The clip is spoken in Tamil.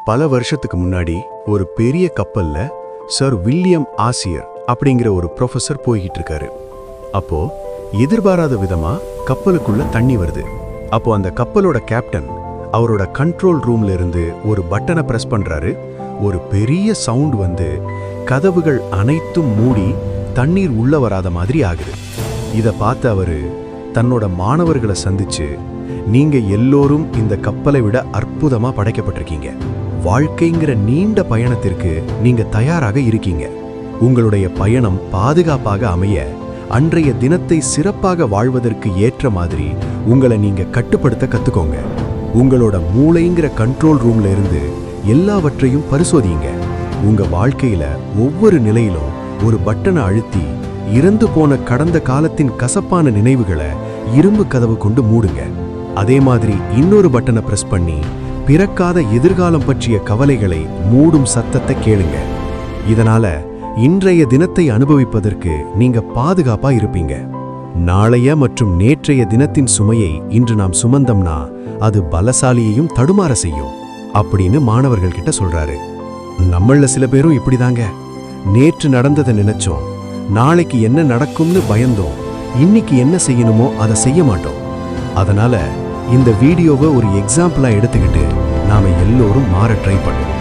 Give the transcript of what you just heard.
பல வருஷத்துக்கு முன்னாடி ஒரு பெரிய கப்பல்ல சர் வில்லியம் ஆசியர் அப்படிங்கிற ஒரு ப்ரொஃபசர் போய்கிட்டு இருக்காரு. அப்போ எதிர்பாராத விதமா கப்பலுக்குள்ள தண்ணி வருது. அப்போ அந்த கப்பலோட கேப்டன் அவரோட கண்ட்ரோல் ரூம்ல இருந்து ஒரு பட்டனை பிரஸ் பண்றாரு. ஒரு பெரிய சவுண்ட் வந்து கதவுகள் அனைத்தும் மூடி தண்ணீர் உள்ள வராத மாதிரி ஆகுது. இத பார்த்து அவரு தன்னோட மாணவர்களை சந்திச்சு, நீங்க எல்லோரும் இந்த கப்பலை விட அற்புதமா படைக்கப்பட்டிருக்கீங்க. வாழ்க்கைங்கிற நீண்ட பயணத்திற்கு நீங்க தயாராக இருக்கீங்க. உங்களுடைய பயணம் பாதுகாப்பாக அமைய அன்றைய தினத்தை சிறப்பாக வாழ்வதற்கு ஏற்ற மாதிரி உங்களை நீங்க கட்டுப்படுத்த கத்துக்கோங்க. உங்களோட மூளைங்கிற கண்ட்ரோல் ரூம்ல இருந்து எல்லாவற்றையும் பரிசோதிங்க. உங்க வாழ்க்கையில ஒவ்வொரு நிலையிலும் ஒரு பட்டனை அழுத்தி இறந்து போன கடந்த காலத்தின் கசப்பான நினைவுகளை இரும்பு கதவு கொண்டு மூடுங்க. அதே மாதிரி இன்னொரு பட்டனை பிரஸ் பண்ணி பிறக்காத எதிர்காலம் பற்றிய கவலைகளை மூடும் சத்தத்தை கேளுங்க. இதனால இன்றைய தினத்தை அனுபவிப்பதற்கு நீங்க பாதுகாப்பா இருப்பீங்க. நாளைய மற்றும் நேற்றைய தினத்தின் சுமையை இன்று நாம் சுமந்தம்னா அது பலசாலியையும் தடுமாற செய்யும் அப்படின்னு மாணவர்கள் கிட்ட சொல்றாரு. நம்மள சில பேரும் இப்படிதாங்க. நேற்று நடந்ததை நினைச்சோம், நாளைக்கு என்ன நடக்கும்னு பயந்தோம், இன்னைக்கு என்ன செய்யணுமோ அதை செய்ய மாட்டோம். அதனால இந்த வீடியோவை ஒரு எக்ஸாம்பிளா எடுத்துக்கிட்டு நாம எல்லோரும் மாற ட்ரை பண்ணுவோம்.